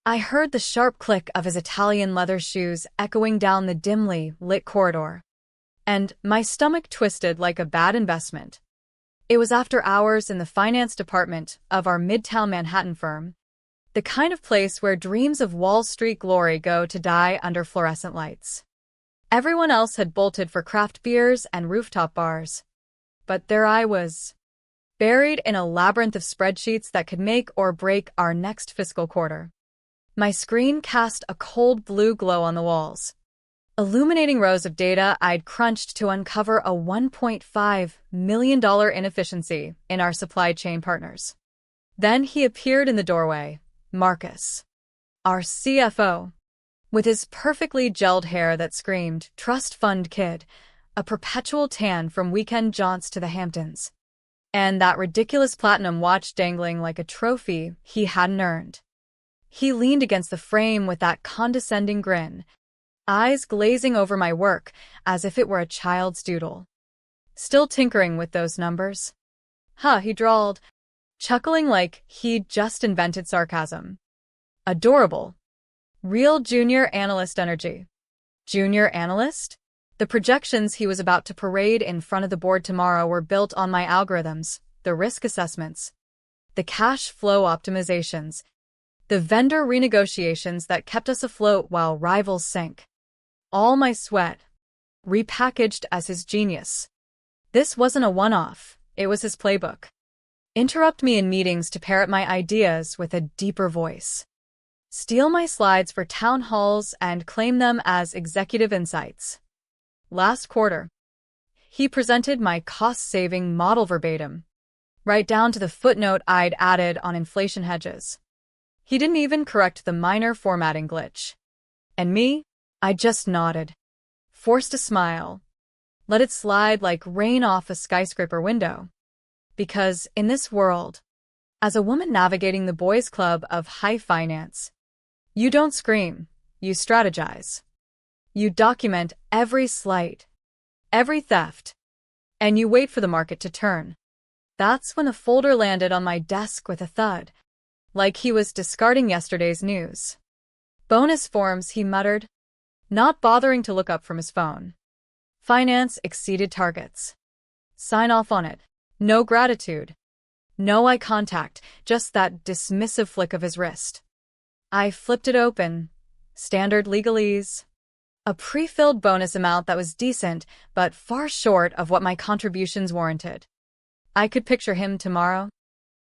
I heard the sharp click of his Italian leather shoes echoing down the dimly lit corridor, and my stomach twisted like a bad investment. It was after hours in the finance department of our Midtown Manhattan firm, the kind of place where dreams of Wall Street glory go to die under fluorescent lights. Everyone else had bolted for craft beers and rooftop bars, but there I was, buried in a labyrinth of spreadsheets that could make or break our next fiscal quarter. My screen cast a cold blue glow on the walls, illuminating rows of data I'd crunched to uncover a $1.5 million inefficiency in our supply chain partners. Then he appeared in the doorway, Marcus, our CFO, with his perfectly gelled hair that screamed, trust fund kid, a perpetual tan from weekend jaunts to the Hamptons, and that ridiculous platinum watch dangling like a trophy he hadn't earned. He leaned against the frame with that condescending grin, eyes glazing over my work as if it were a child's doodle. Still tinkering with those numbers? Huh, he drawled, chuckling like he'd just invented sarcasm. Adorable. Real junior analyst energy. Junior analyst? The projections he was about to parade in front of the board tomorrow were built on my algorithms, the risk assessments, the cash flow optimizations, the vendor renegotiations that kept us afloat while rivals sank. All my sweat, repackaged as his genius. This wasn't a one-off, it was his playbook. Interrupt me in meetings to parrot my ideas with a deeper voice. Steal my slides for town halls and claim them as executive insights. Last quarter, he presented my cost-saving model verbatim, right down to the footnote I'd added on inflation hedges. He didn't even correct the minor formatting glitch. And me? I just nodded, forced a smile, let it slide like rain off a skyscraper window. Because in this world, as a woman navigating the boys' club of high finance, you don't scream, you strategize. You document every slight, every theft, and you wait for the market to turn. That's when the folder landed on my desk with a thud, like he was discarding yesterday's news. Bonus forms, he muttered, not bothering to look up from his phone. Finance exceeded targets. Sign off on it. No gratitude. No eye contact, just that dismissive flick of his wrist. I flipped it open. Standard legalese. A pre-filled bonus amount that was decent, but far short of what my contributions warranted. I could picture him tomorrow,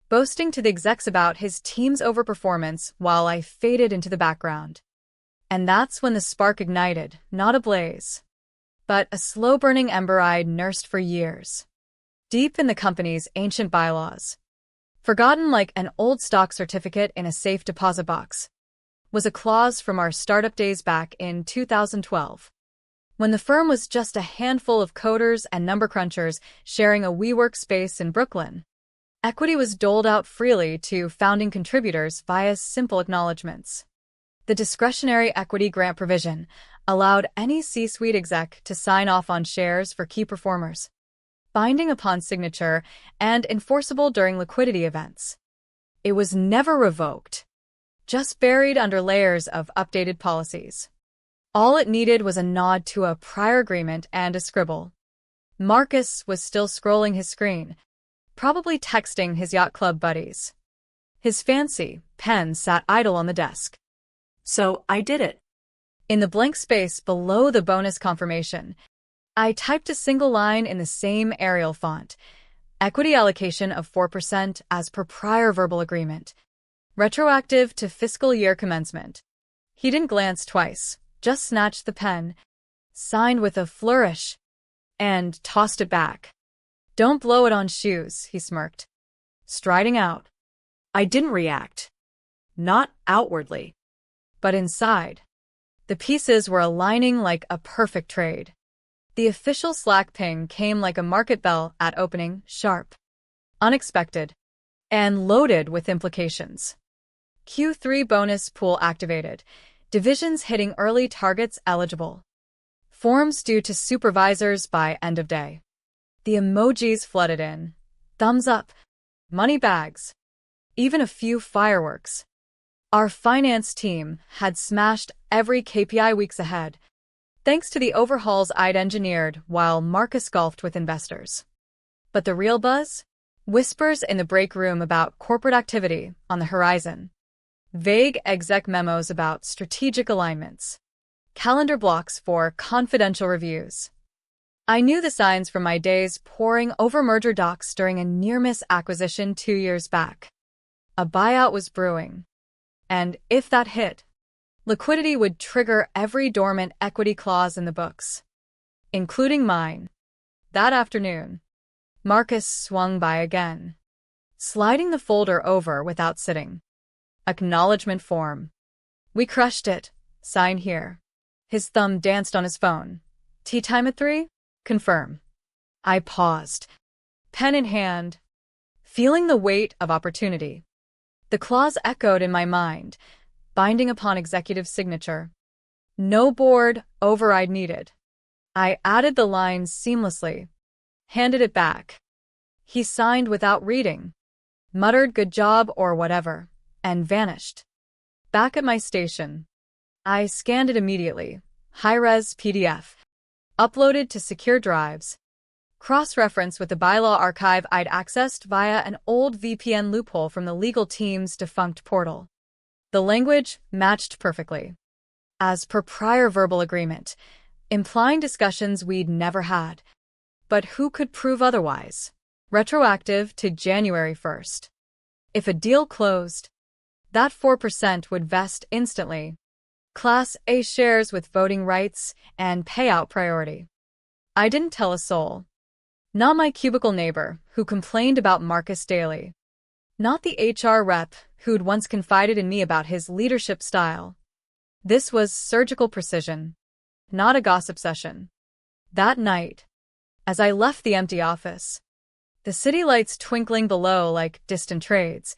boasting to the execs about his team's overperformance while I faded into the background. And that's when the spark ignited, not a blaze, but a slow-burning ember I'd nursed for years, deep in the company's ancient bylaws. Forgotten like an old stock certificate in a safe deposit box, was a clause from our startup days back in 2012, when the firm was just a handful of coders and number crunchers sharing a WeWork space in Brooklyn. Equity was doled out freely to founding contributors via simple acknowledgments. The discretionary equity grant provision allowed any C-suite exec to sign off on shares for key performers, binding upon signature and enforceable during liquidity events. It was never revoked, just buried under layers of updated policies. All it needed was a nod to a prior agreement and a scribble. Marcus was still scrolling his screen, probably texting his yacht club buddies. His fancy pen sat idle on the desk. So I did it. In the blank space below the bonus confirmation, I typed a single line in the same Arial font. Equity allocation of 4% as per prior verbal agreement. Retroactive to fiscal year commencement. He didn't glance twice, just snatched the pen, signed with a flourish, and tossed it back. Don't blow it on shoes, he smirked, striding out. I didn't react. Not outwardly. But inside, the pieces were aligning like a perfect trade. The official Slack ping came like a market bell at opening, sharp, unexpected, and loaded with implications. Q3 bonus pool activated. Divisions hitting early targets eligible. Forms due to supervisors by end of day. The emojis flooded in. Thumbs up, money bags, even a few fireworks. Our finance team had smashed every KPI weeks ahead, thanks to the overhauls I'd engineered while Marcus golfed with investors. But the real buzz? Whispers in the break room about corporate activity on the horizon. Vague exec memos about strategic alignments. Calendar blocks for confidential reviews. I knew the signs from my days poring over merger docs during a near-miss acquisition 2 years back. A buyout was brewing. And if that hit, liquidity would trigger every dormant equity clause in the books, including mine. That afternoon, Marcus swung by again, sliding the folder over without sitting. Acknowledgement form. We crushed it. Sign here. His thumb danced on his phone. Tea time at 3? Confirm. I paused, pen in hand, feeling the weight of opportunity. The clause echoed in my mind, binding upon executive signature. No board override needed. I added the lines seamlessly, handed it back. He signed without reading, muttered good job or whatever, and vanished. Back at my station, I scanned it immediately. High-res PDF. Uploaded to secure drives. Cross-reference with the bylaw archive I'd accessed via an old VPN loophole from the legal team's defunct portal. The language matched perfectly, as per prior verbal agreement, implying discussions we'd never had. But who could prove otherwise? Retroactive to January 1st. If a deal closed, that 4% would vest instantly. Class A shares with voting rights and payout priority. I didn't tell a soul. Not my cubicle neighbor, who complained about Marcus daily. Not the HR rep, who'd once confided in me about his leadership style. This was surgical precision, not a gossip session. That night, as I left the empty office, the city lights twinkling below like distant trades,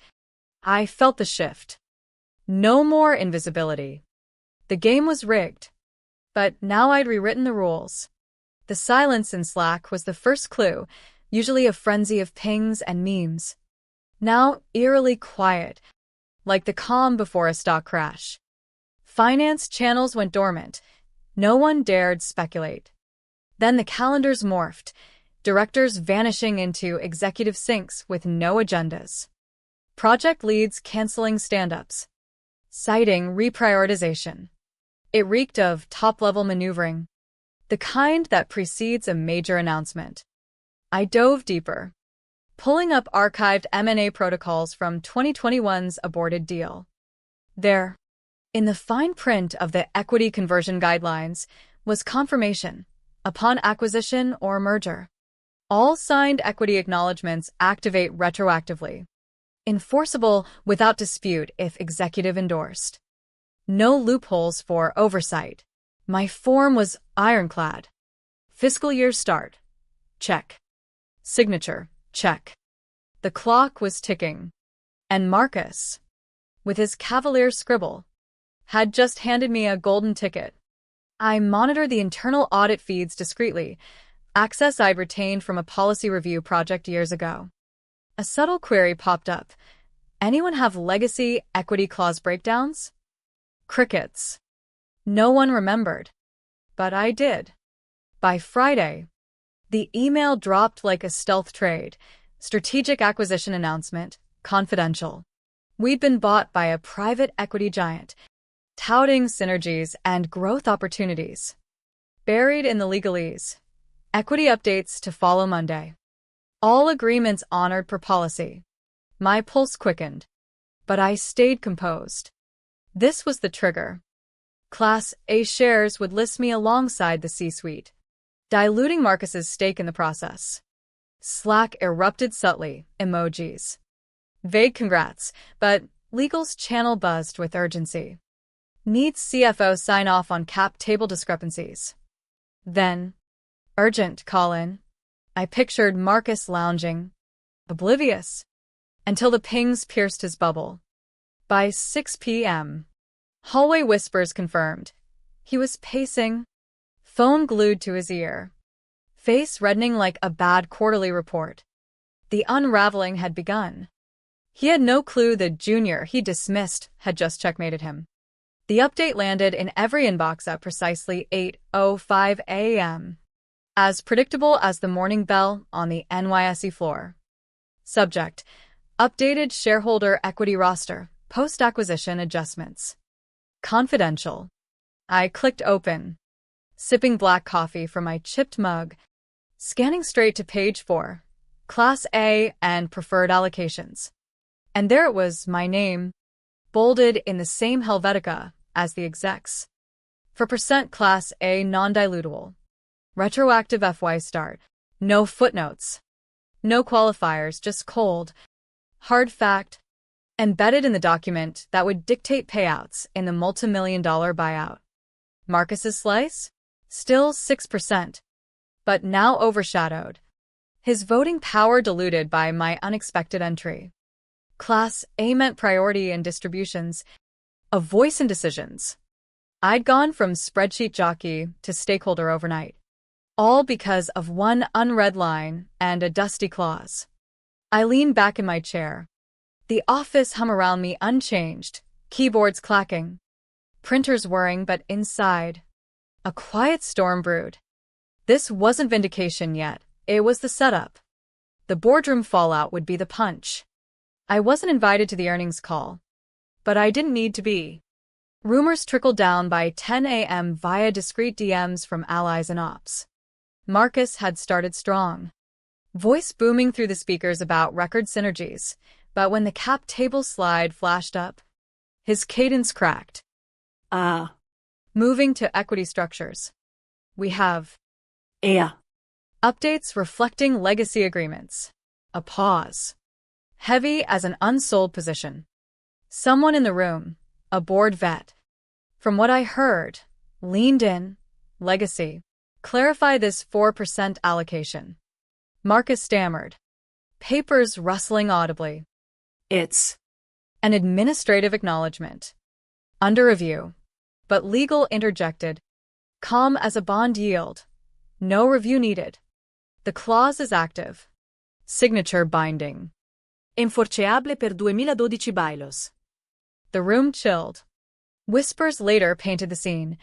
I felt the shift. No more invisibility. The game was rigged, but now I'd rewritten the rules. The silence in Slack was the first clue, usually a frenzy of pings and memes. Now eerily quiet, like the calm before a stock crash. Finance channels went dormant. No one dared speculate. Then the calendars morphed, directors vanishing into executive syncs with no agendas. Project leads canceling stand-ups, citing reprioritization. It reeked of top-level maneuvering, the kind that precedes a major announcement. I dove deeper, pulling up archived M&A protocols from 2021's aborted deal. There, in the fine print of the equity conversion guidelines, was confirmation, upon acquisition or merger. All signed equity acknowledgments activate retroactively. Enforceable without dispute if executive endorsed. No loopholes for oversight. My form was ironclad. Fiscal year start. Check. Signature. Check. The clock was ticking. And Marcus, with his cavalier scribble, had just handed me a golden ticket. I monitored the internal audit feeds discreetly, access I'd retained from a policy review project years ago. A subtle query popped up. Anyone have legacy equity clause breakdowns? Crickets. No one remembered. But I did. By Friday, the email dropped like a stealth trade. Strategic acquisition announcement, confidential. We'd been bought by a private equity giant, touting synergies and growth opportunities. Buried in the legalese. Equity updates to follow Monday. All agreements honored per policy. My pulse quickened, but I stayed composed. This was the trigger. Class A shares would list me alongside the C-suite, diluting Marcus's stake in the process. Slack erupted subtly, emojis. Vague congrats, but legal's channel buzzed with urgency. Needs CFO sign off on cap table discrepancies. Then, urgent call-in. I pictured Marcus lounging, oblivious, until the pings pierced his bubble. By 6 p.m., hallway whispers confirmed. He was pacing, phone glued to his ear, face reddening like a bad quarterly report. The unraveling had begun. He had no clue the junior he dismissed had just checkmated him. The update landed in every inbox at precisely 8:05 a.m. As predictable as the morning bell on the NYSE floor. Subject: Updated shareholder equity roster, post-acquisition adjustments. Confidential. I clicked open, sipping black coffee from my chipped mug, scanning straight to page 4, Class A and preferred allocations. And there it was, my name, bolded in the same Helvetica as the execs. For percent Class A non-dilutable. Retroactive FY start. No footnotes. No qualifiers, just cold, hard fact, embedded in the document that would dictate payouts in the multi-million-dollar buyout. Marcus's slice? Still 6%, but now overshadowed. His voting power diluted by my unexpected entry. Class A meant priority in distributions, a voice in decisions. I'd gone from spreadsheet jockey to stakeholder overnight, all because of one unread line and a dusty clause. I leaned back in my chair. The office hum around me unchanged, keyboards clacking, printers whirring, but inside, a quiet storm brewed. This wasn't vindication yet, it was the setup. The boardroom fallout would be the punch. I wasn't invited to the earnings call, but I didn't need to be. Rumors trickled down by 10 a.m. via discreet DMs from allies and ops. Marcus had started strong. Voice booming through the speakers about record synergies, but when the cap table slide flashed up, his cadence cracked. Moving to equity structures. We have updates reflecting legacy agreements. A pause. Heavy as an unsold position. Someone in the room, a board vet, from what I heard, leaned in. Legacy. Clarify this 4% allocation. Marcus stammered. Papers rustling audibly. It's an administrative acknowledgement. Under review. But legal interjected. Calm as a bond yield. No review needed. The clause is active. Signature binding. Enforceable per 2012 bylaws. The room chilled. Whispers later painted the scene.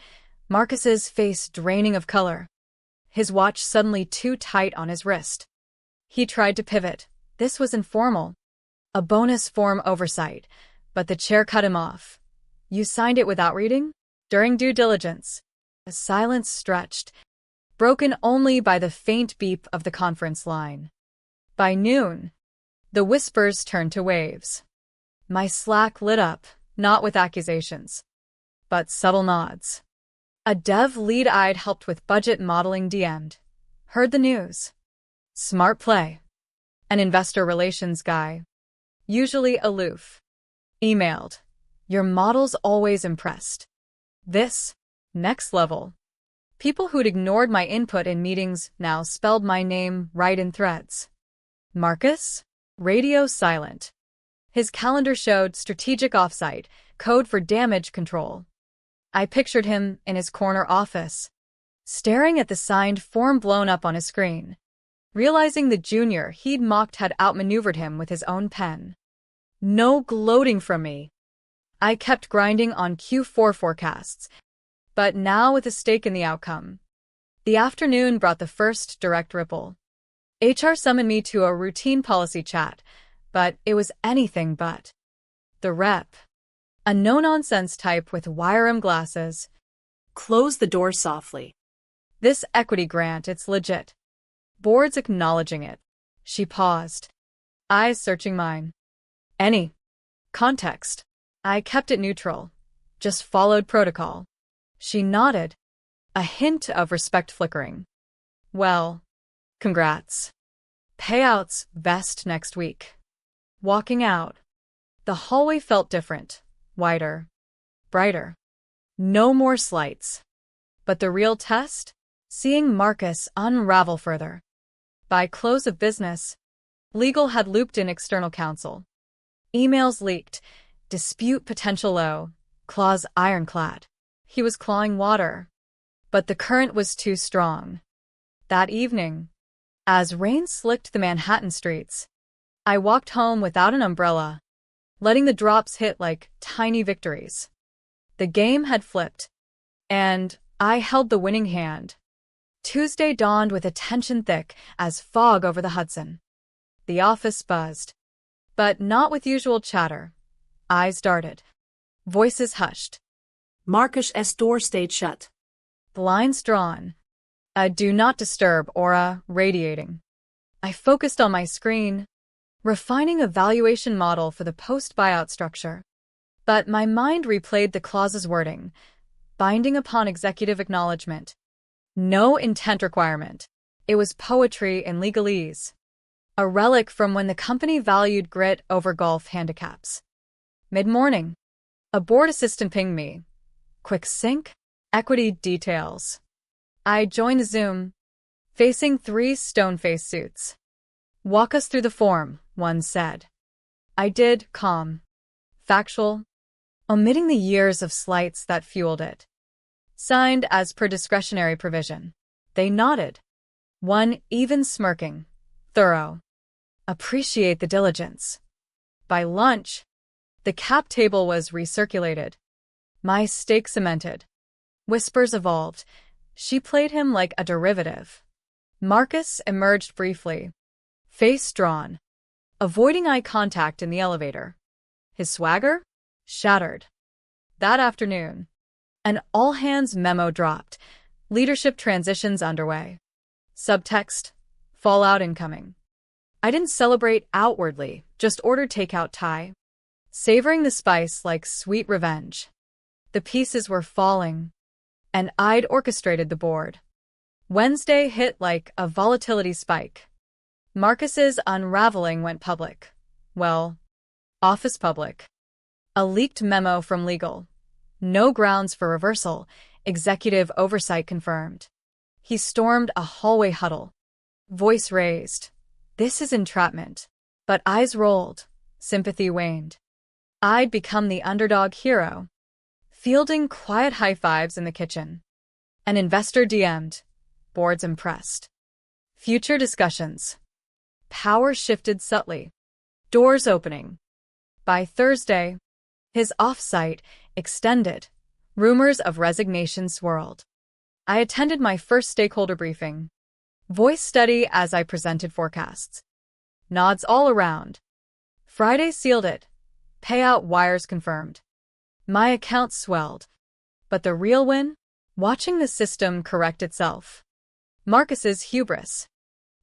Marcus's face draining of color. His watch suddenly too tight on his wrist. He tried to pivot. This was informal. A bonus form oversight, but the chair cut him off. You signed it without reading? During due diligence. A silence stretched, broken only by the faint beep of the conference line. By noon, the whispers turned to waves. My Slack lit up, not with accusations, but subtle nods. A dev lead I'd helped with budget modeling DM'd. Heard the news. Smart play. An investor relations guy. Usually aloof. Emailed. Your model's always impressed. This, next level. People who'd ignored my input in meetings now spelled my name right in threads. Marcus? Radio silent. His calendar showed strategic offsite, code for damage control. I pictured him in his corner office, staring at the signed form blown up on his screen, realizing the junior he'd mocked had outmaneuvered him with his own pen. No gloating from me. I kept grinding on Q4 forecasts, but now with a stake in the outcome. The afternoon brought the first direct ripple. HR summoned me to a routine policy chat, but it was anything but. The rep, a no-nonsense type with wire-rim glasses, closed the door softly. This equity grant, it's legit. Board's acknowledging it. She paused, eyes searching mine. Any context? I kept it neutral, just followed protocol. She nodded, a hint of respect flickering. Well, congrats. Payouts vest next week. Walking out. The hallway felt different, wider, brighter. No more slights. But the real test? Seeing Marcus unravel further. By close of business, legal had looped in external counsel. Emails leaked, dispute potential low, clause ironclad. He was clawing water. But the current was too strong. That evening, as rain slicked the Manhattan streets, I walked home without an umbrella, letting the drops hit like tiny victories. The game had flipped, and I held the winning hand. Tuesday dawned with a tension thick as fog over the Hudson. The office buzzed, but not with usual chatter. Eyes darted. Voices hushed. Marcus's door stayed shut. Blinds drawn. A do not disturb aura radiating. I focused on my screen, refining a valuation model for the post-buyout structure. But my mind replayed the clause's wording, binding upon executive acknowledgement. No intent requirement. It was poetry in legalese. A relic from when the company valued grit over golf handicaps. Mid-morning, a board assistant pinged me. Quick sync, equity details. I joined Zoom, facing 3 stone-faced suits. Walk us through the form, one said. I did, calm, factual, omitting the years of slights that fueled it. Signed as per discretionary provision. They nodded. One even smirking. Thorough. Appreciate the diligence. By lunch, the cap table was recirculated. My stake cemented. Whispers evolved. She played him like a derivative. Marcus emerged briefly, face drawn, avoiding eye contact in the elevator. His swagger? Shattered. That afternoon, an all-hands memo dropped. Leadership transitions underway. Subtext: fallout incoming. I didn't celebrate outwardly, just ordered takeout Thai, savoring the spice like sweet revenge. The pieces were falling, and I'd orchestrated the board. Wednesday hit like a volatility spike. Marcus's unraveling went public. Well, office public. A leaked memo from legal. No grounds for reversal, executive oversight confirmed. He stormed a hallway huddle. Voice raised. This is entrapment. But eyes rolled. Sympathy waned. I'd become the underdog hero, fielding quiet high fives in the kitchen. An investor DM'd. Board's impressed. Future discussions. Power shifted subtly. Doors opening. By Thursday, his offsite extended. Rumors of resignation swirled. I attended my first stakeholder briefing. Voice steady as I presented forecasts. Nods all around. Friday sealed it. Payout wires confirmed. My account swelled. But the real win? Watching the system correct itself. Marcus's hubris.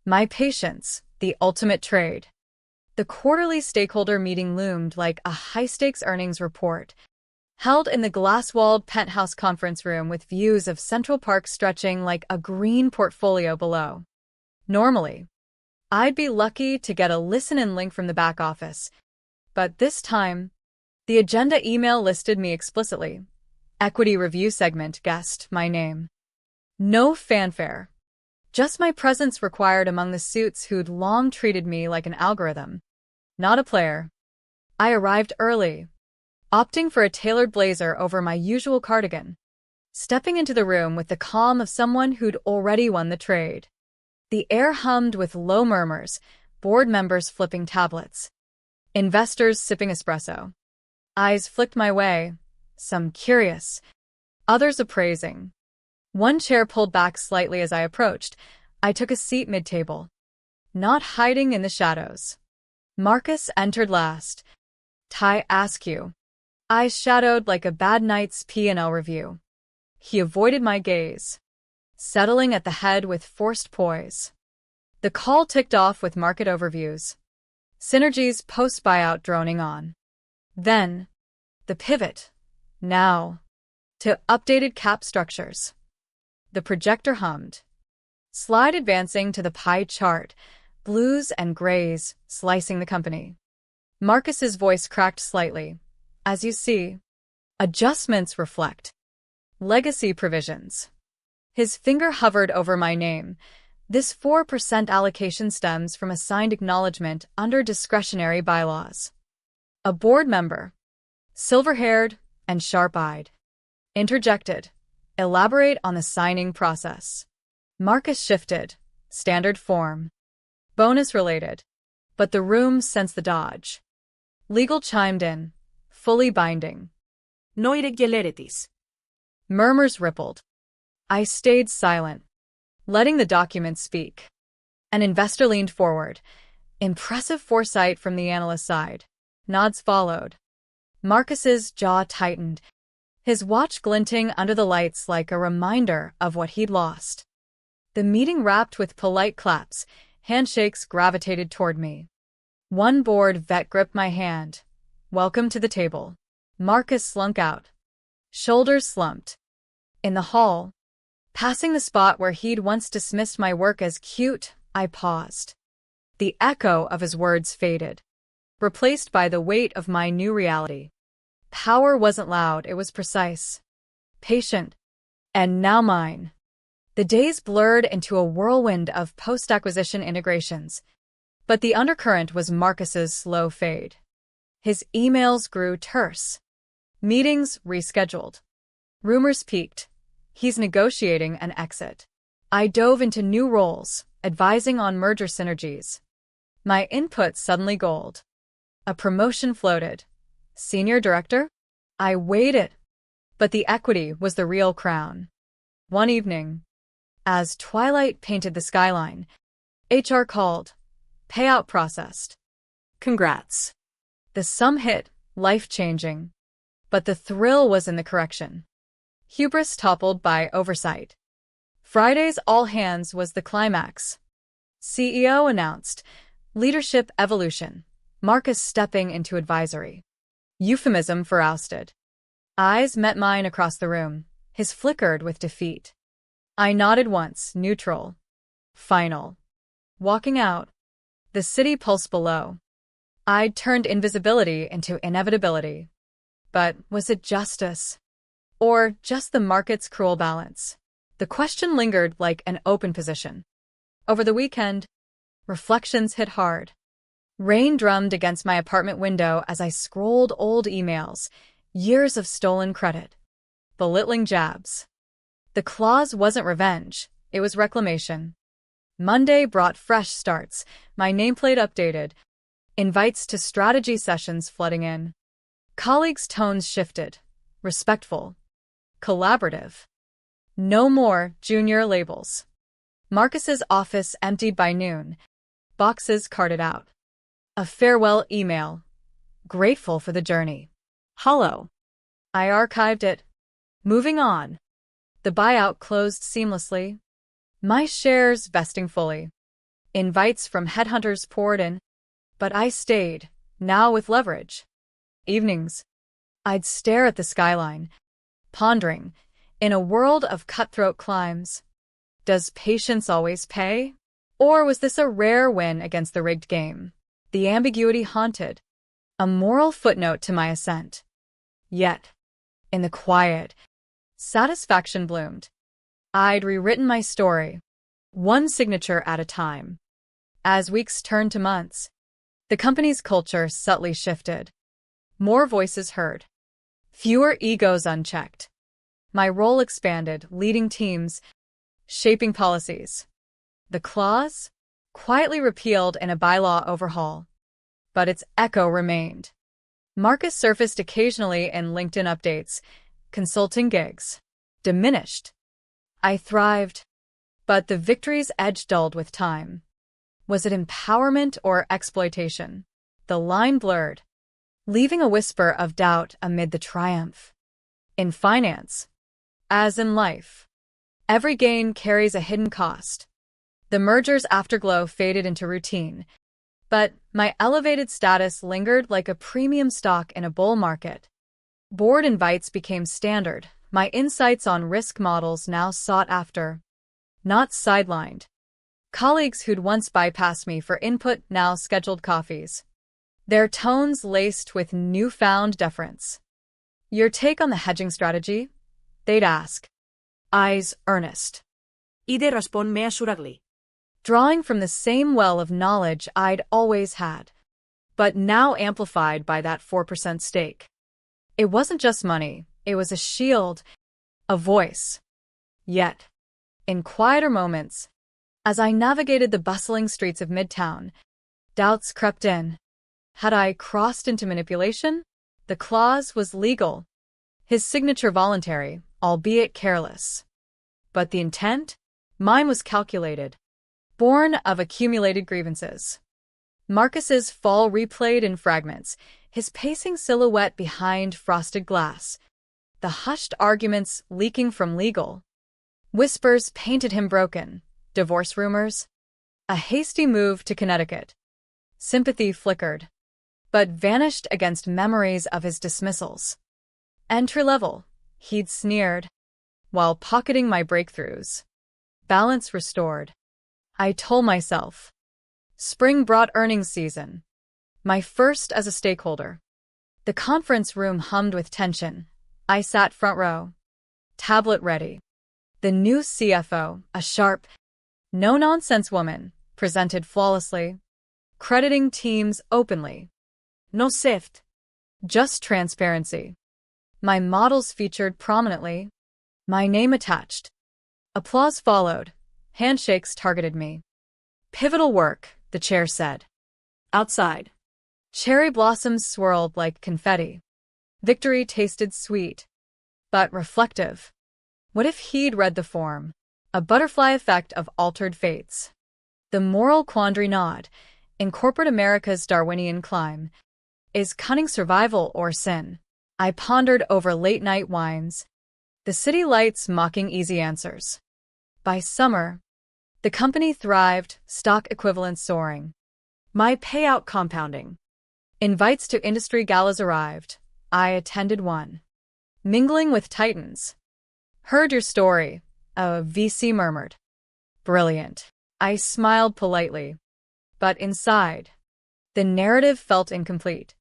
My patience, the ultimate trade. The quarterly stakeholder meeting loomed like a high-stakes earnings report, held in the glass-walled penthouse conference room with views of Central Park stretching like a green portfolio below. Normally, I'd be lucky to get a listen-in link from the back office, but this time, the agenda email listed me explicitly. Equity review segment guessed my name. No fanfare. Just my presence required among the suits who'd long treated me like an algorithm. Not a player. I arrived early, opting for a tailored blazer over my usual cardigan, stepping into the room with the calm of someone who'd already won the trade. The air hummed with low murmurs, board members flipping tablets, investors sipping espresso. Eyes flicked my way, some curious, others appraising. One chair pulled back slightly as I approached. I took a seat mid-table, not hiding in the shadows. Marcus entered last. Thai askew. Eyes shadowed like a bad night's P&L review. He avoided my gaze, settling at the head with forced poise. The call ticked off with market overviews. Synergy's post-buyout droning on. Then, the pivot. Now, to updated cap structures. The projector hummed. Slide advancing to the pie chart, blues and grays slicing the company. Marcus's voice cracked slightly. As you see, adjustments reflect legacy provisions. His finger hovered over my name. This 4% allocation stems from a signed acknowledgement under discretionary bylaws. A board member, silver-haired and sharp-eyed, interjected. Elaborate on the signing process. Marcus shifted. Standard form. Bonus related. but the room sensed the dodge. Legal chimed in, fully binding. No irregularities. Murmurs rippled. I stayed silent, letting the document speak. An investor leaned forward. Impressive foresight from the analyst's side. Nods followed. Marcus's jaw tightened, his watch glinting under the lights like a reminder of what he'd lost. The meeting wrapped with polite claps. Handshakes gravitated toward me. One board vet gripped my hand. Welcome to the table. Marcus slunk out. Shoulders slumped. In the hall, passing the spot where he'd once dismissed my work as cute, I paused. The echo of his words faded, replaced by the weight of my new reality. Power wasn't loud, it was precise, patient, and now mine. The days blurred into a whirlwind of post-acquisition integrations, but the undercurrent was Marcus's slow fade. His emails grew terse. Meetings rescheduled. Rumors peaked. He's negotiating an exit. I dove into new roles, advising on merger synergies. My input suddenly gold. A promotion floated. Senior director? I weighed it. But the equity was the real crown. One evening, as twilight painted the skyline, HR called. Payout processed. Congrats. The sum hit, life-changing. But the thrill was in the correction. Hubris toppled by oversight. Friday's all-hands was the climax. CEO announced, leadership evolution, Marcus stepping into advisory. Euphemism for ousted. Eyes met mine across the room, his flickered with defeat. I nodded once, neutral. Final. Walking out. The city pulsed below. I'd turned invisibility into inevitability. But was it justice? Or just the market's cruel balance? The question lingered like an open position. Over the weekend, reflections hit hard. Rain drummed against my apartment window as I scrolled old emails, years of stolen credit. Belittling jabs. The clause wasn't revenge, it was reclamation. Monday brought fresh starts, my nameplate updated, invites to strategy sessions flooding in. Colleagues' tones shifted. Respectful. Collaborative. No more junior labels. Marcus's office emptied by noon. Boxes carted out. A farewell email. Grateful for the journey. Hollow. I archived it. Moving on. The buyout closed seamlessly. My shares vesting fully. Invites from headhunters poured in. But I stayed, now with leverage. Evenings. I'd stare at the skyline, pondering, in a world of cutthroat climbs. Does patience always pay? Or was this a rare win against the rigged game? The ambiguity haunted. A moral footnote to my ascent. Yet, in the quiet, satisfaction bloomed. I'd rewritten my story, one signature at a time. As weeks turned to months, the company's culture subtly shifted. More voices heard. Fewer egos unchecked. My role expanded, leading teams, shaping policies. The clause? Quietly repealed in a bylaw overhaul. But its echo remained. Marcus surfaced occasionally in LinkedIn updates, consulting gigs. Diminished. I thrived. But the victory's edge dulled with time. Was it empowerment or exploitation? The line blurred, leaving a whisper of doubt amid the triumph. In finance, as in life, every gain carries a hidden cost. The merger's afterglow faded into routine, but my elevated status lingered like a premium stock in a bull market. Board invites became standard, my insights on risk models now sought after, not sidelined. Colleagues who'd once bypassed me for input now scheduled coffees. Their tones laced with newfound deference. Your take on the hedging strategy? They'd ask. Eyes earnest. Ide respond measurably. Drawing from the same well of knowledge I'd always had, but now amplified by that 4% stake. It wasn't just money, it was a shield, a voice. Yet, in quieter moments, as I navigated the bustling streets of Midtown, Doubts crept in. Had I crossed into manipulation? The clause was legal. His signature voluntary, albeit careless. But the intent? Mine was calculated. Born of accumulated grievances. Marcus's fall replayed in fragments, his pacing silhouette behind frosted glass. The hushed arguments leaking from legal. Whispers painted him broken. Divorce rumors. A hasty move to Connecticut. Sympathy flickered, but vanished against memories of his dismissals. Entry-level, he'd sneered, while pocketing my breakthroughs. Balance restored. I told myself. Spring brought earnings season. My first as a stakeholder. The conference room hummed with tension. I sat front row. Tablet ready. The new CFO, a sharp, no-nonsense woman, presented flawlessly, crediting teams openly. No sift. Just transparency. My models featured prominently. My name attached. Applause followed. Handshakes targeted me. Pivotal work, the chair said. Outside. Cherry blossoms swirled like confetti. Victory tasted sweet, but reflective. What if he'd read the form? A butterfly effect of altered fates. The moral quandary gnawed. In corporate America's Darwinian climb, is cunning survival or sin? I pondered over late-night wines. The city lights mocking easy answers. By summer, the company thrived, stock equivalents soaring. My payout compounding. Invites to industry galas arrived. I attended one. Mingling with titans. Heard your story, a VC murmured. Brilliant. I smiled politely. But inside, the narrative felt incomplete.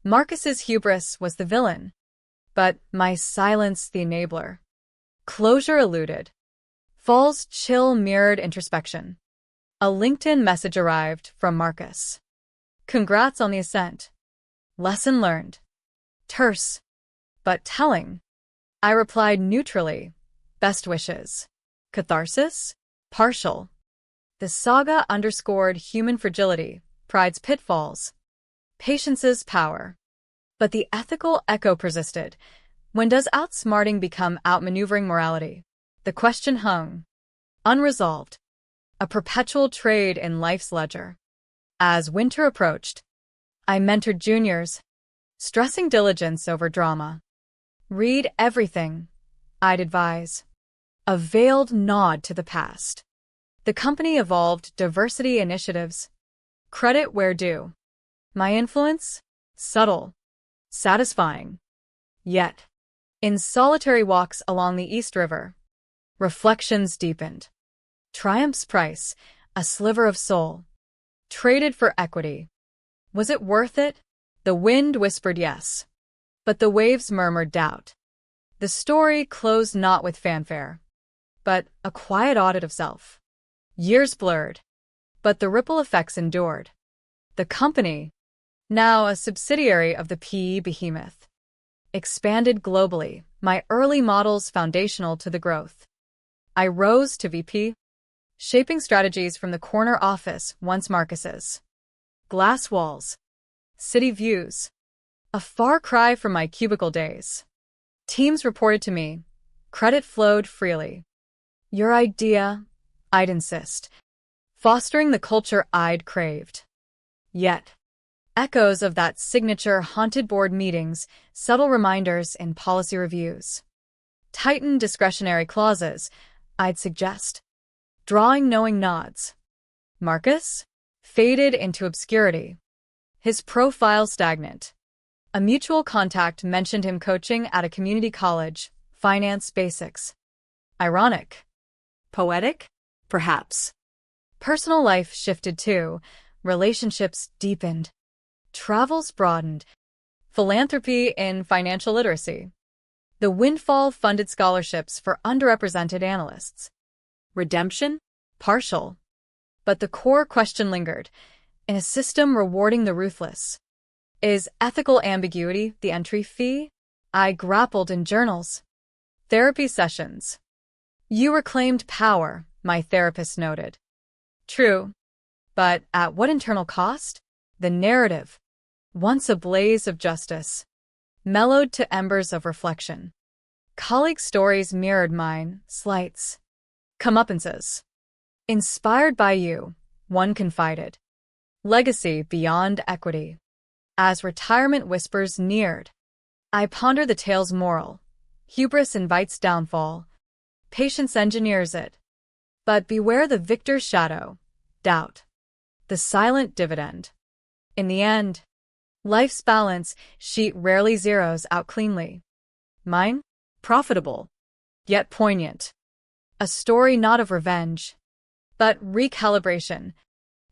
Marcus's hubris was the villain, but my silence the enabler. Closure eluded. Fall's chill mirrored introspection. A LinkedIn message arrived from Marcus. Congrats on the ascent. Lesson learned. Terse, but telling. I replied neutrally. Best wishes. Catharsis? Partial. The saga underscored human fragility, pride's pitfalls, patience's power. But the ethical echo persisted. When does outsmarting become outmaneuvering morality? The question hung. Unresolved. A perpetual trade in life's ledger. As winter approached, I mentored juniors, stressing diligence over drama. Read everything, I'd advise. A veiled nod to the past. The company evolved diversity initiatives. Credit where due. My influence? Subtle. Satisfying. Yet, in solitary walks along the East River, reflections deepened. Triumph's price, a sliver of soul. Traded for equity. Was it worth it? The wind whispered yes. But the waves murmured doubt. The story closed not with fanfare, but a quiet audit of self. Years blurred, but the ripple effects endured. The company, now a subsidiary of the PE behemoth, expanded globally, my early models foundational to the growth. I rose to VP, shaping strategies from the corner office once Marcus's. Glass walls, city views, a far cry from my cubicle days. Teams reported to me, credit flowed freely. Your idea, I'd insist, fostering the culture I'd craved. Yet, echoes of that signature haunted board meetings, subtle reminders in policy reviews. Tighten discretionary clauses, I'd suggest. Drawing knowing nods. Marcus? Faded into obscurity. His profile stagnant. A mutual contact mentioned him coaching at a community college, finance basics. Ironic. Poetic? Perhaps. Personal life shifted too. Relationships deepened. Travels broadened. Philanthropy in financial literacy. The windfall funded scholarships for underrepresented analysts. Redemption? Partial. But the core question lingered. In a system rewarding the ruthless, is ethical ambiguity the entry fee? I grappled in journals. Therapy sessions. You reclaimed power, my therapist noted. True. But at what internal cost? The narrative, once a blaze of justice, mellowed to embers of reflection. Colleague stories mirrored mine, slights, comeuppances. Inspired by you, one confided. Legacy beyond equity. As retirement whispers neared, I ponder the tale's moral. Hubris invites downfall. Patience engineers it. But beware the victor's shadow, doubt. The silent dividend. In the end, life's balance sheet rarely zeroes out cleanly. Mine? Profitable, yet poignant. A story not of revenge, but recalibration,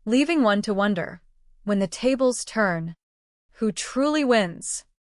leaving one to wonder, when the tables turn, who truly wins?